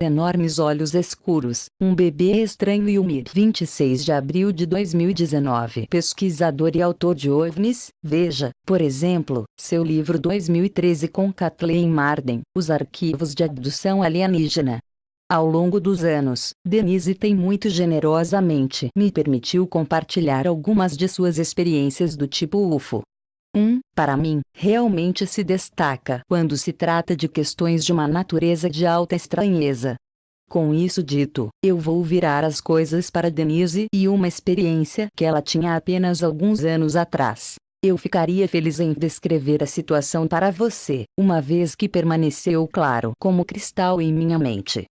Enormes olhos escuros, um bebê estranho e umir. 26 de abril de 2019. Pesquisador e autor de OVNIs, veja, por exemplo, seu livro 2013 com Kathleen Marden, Os Arquivos de Abdução Alienígena. Ao longo dos anos, Denise tem muito generosamente me permitiu compartilhar algumas de suas experiências do tipo UFO. Para mim, realmente se destaca quando se trata de questões de uma natureza de alta estranheza. Com isso dito, eu vou virar as coisas para Denise e uma experiência que ela tinha apenas alguns anos atrás. Eu ficaria feliz em descrever a situação para você, uma vez que permaneceu claro como cristal em minha mente.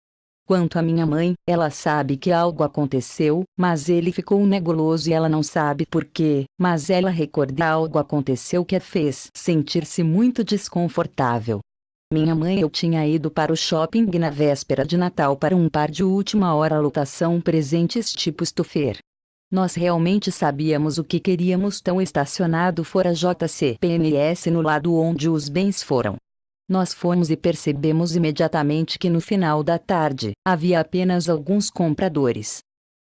Quanto à minha mãe, ela sabe que algo aconteceu, mas ele ficou nebuloso e ela não sabe por quê, mas ela recorda algo aconteceu que a fez sentir-se muito desconfortável. Minha mãe eu tinha ido para o shopping na véspera de Natal para um par de última hora lotação presentes tipo Stufer. Nós realmente sabíamos o que queríamos tão estacionado fora JCPNS no lado onde os bens foram. Nós fomos e percebemos imediatamente que no final da tarde, havia apenas alguns compradores.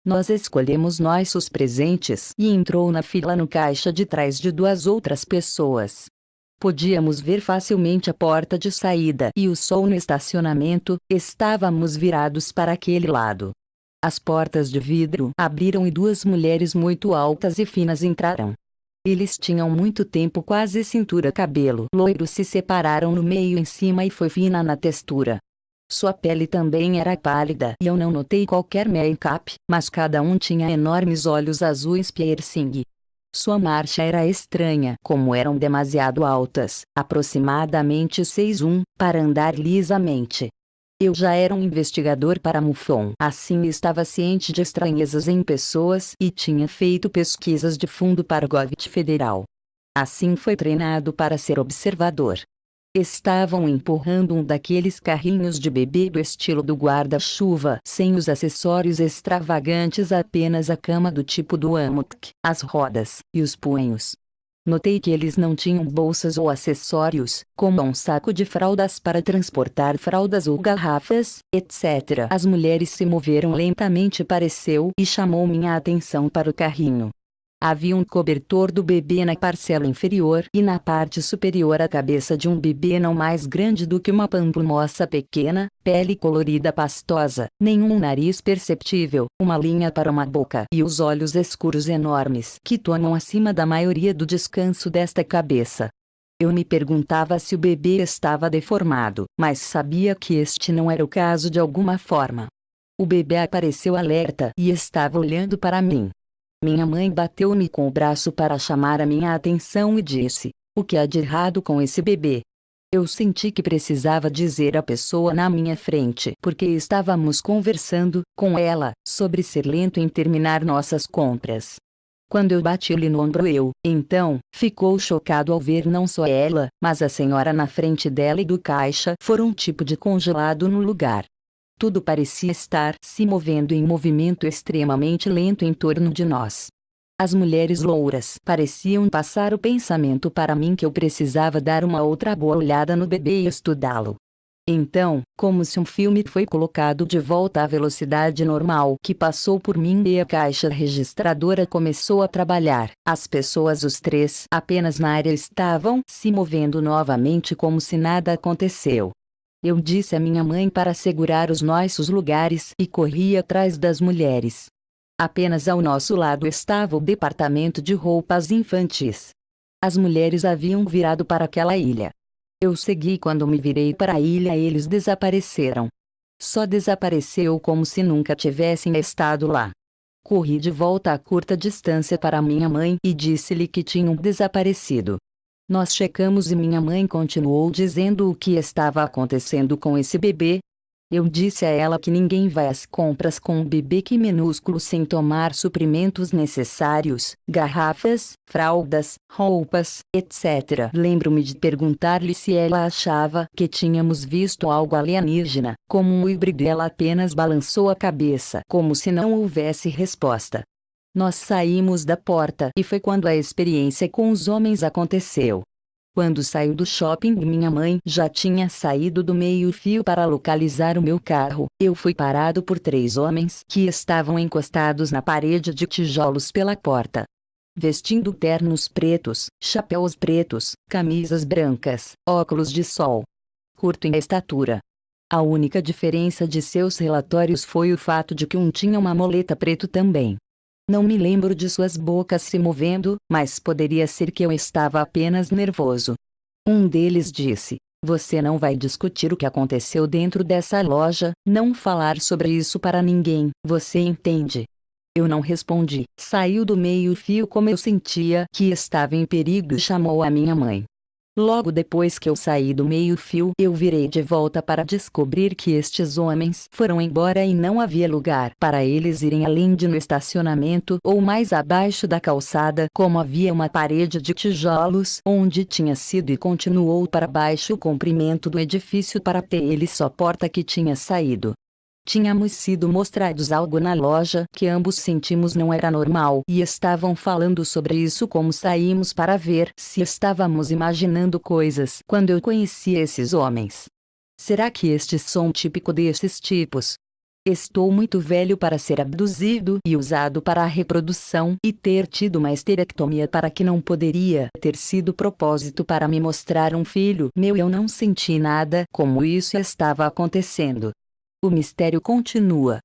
Nós escolhemos nossos presentes e entrou na fila no caixa de trás de duas outras pessoas. Podíamos ver facilmente a porta de saída e o sol no estacionamento, estávamos virados para aquele lado. As portas de vidro abriram e duas mulheres muito altas e finas entraram. Eles tinham muito tempo quase cintura cabelo loiro se separaram no meio em cima e foi fina na textura. Sua pele também era pálida e eu não notei qualquer make-up, mas cada um tinha enormes olhos azuis piercing. Sua marcha era estranha como eram demasiado altas, aproximadamente 6'1", para andar lisamente. Eu já era um investigador para MUFON, assim estava ciente de estranhezas em pessoas e tinha feito pesquisas de fundo para o GOVT federal. Assim foi treinado para ser observador. Estavam empurrando um daqueles carrinhos de bebê do estilo do guarda-chuva, sem os acessórios extravagantes, apenas a cama do tipo do hammock, as rodas e os punhos. Notei que eles não tinham bolsas ou acessórios, como um saco de fraldas para transportar fraldas ou garrafas, etc. As mulheres se moveram lentamente pareceu e chamou minha atenção para o carrinho. Havia um cobertor do bebê na parcela inferior e na parte superior a cabeça de um bebê não mais grande do que uma pampulhosa pequena, pele colorida pastosa, nenhum nariz perceptível, uma linha para uma boca e os olhos escuros enormes que tomam acima da maioria do descanso desta cabeça. Eu me perguntava se o bebê estava deformado, mas sabia que este não era o caso de alguma forma. O bebê apareceu alerta e estava olhando para mim. Minha mãe bateu-me com o braço para chamar a minha atenção e disse: "O que há de errado com esse bebê?" Eu senti que precisava dizer à pessoa na minha frente porque estávamos conversando com ela sobre ser lento em terminar nossas compras. Quando eu bati-lhe no ombro então, ficou chocado ao ver não só ela, mas a senhora na frente dela e do caixa for um tipo de congelado no lugar. Tudo parecia estar se movendo em movimento extremamente lento em torno de nós. As mulheres louras pareciam passar o pensamento para mim que eu precisava dar uma outra boa olhada no bebê e estudá-lo. Então, como se um filme foi colocado de volta à velocidade normal que passou por mim e a caixa registradora começou a trabalhar, as pessoas os três apenas na área estavam se movendo novamente como se nada aconteceu. Eu disse à minha mãe para segurar os nossos lugares e corri atrás das mulheres. Apenas ao nosso lado estava o departamento de roupas infantis. As mulheres haviam virado para aquela ilha. Eu segui quando me virei para a ilha eles desapareceram. Só desapareceu como se nunca tivessem estado lá. Corri de volta a curta distância para minha mãe e disse-lhe que tinham desaparecido. Nós checamos e minha mãe continuou dizendo o que estava acontecendo com esse bebê. Eu disse a ela que ninguém vai às compras com um bebê que minúsculo sem tomar suprimentos necessários, garrafas, fraldas, roupas, etc. Lembro-me de perguntar-lhe se ela achava que tínhamos visto algo alienígena, como um híbrido e ela apenas balançou a cabeça como se não houvesse resposta. Nós saímos da porta e foi quando a experiência com os homens aconteceu. Quando saiu do shopping, minha mãe já tinha saído do meio-fio para localizar o meu carro. Eu fui parado por 3 homens que estavam encostados na parede de tijolos pela porta. Vestindo ternos pretos, chapéus pretos, camisas brancas, óculos de sol. Curto em estatura. A única diferença de seus relatórios foi o fato de que um tinha uma moleta preto também. Não me lembro de suas bocas se movendo, mas poderia ser que eu estava apenas nervoso. Um deles disse: "Você não vai discutir o que aconteceu dentro dessa loja, não falar sobre isso para ninguém, você entende?" Eu não respondi. Saiu do meio-fio como eu sentia que estava em perigo e chamou a minha mãe. Logo depois que eu saí do meio-fio, eu virei de volta para descobrir que estes homens foram embora e não havia lugar para eles irem além de no estacionamento ou mais abaixo da calçada, como havia uma parede de tijolos onde tinha sido e continuou para baixo o comprimento do edifício para ter ele só porta que tinha saído. Tínhamos sido mostrados algo na loja que ambos sentimos não era normal e estavam falando sobre isso como saímos para ver se estávamos imaginando coisas quando eu conheci esses homens. Será que estes são típico desses tipos? Estou muito velho para ser abduzido e usado para a reprodução e ter tido uma esterectomia para que não poderia ter sido propósito para me mostrar um filho meu. Eu não senti nada como isso estava acontecendo. O mistério continua.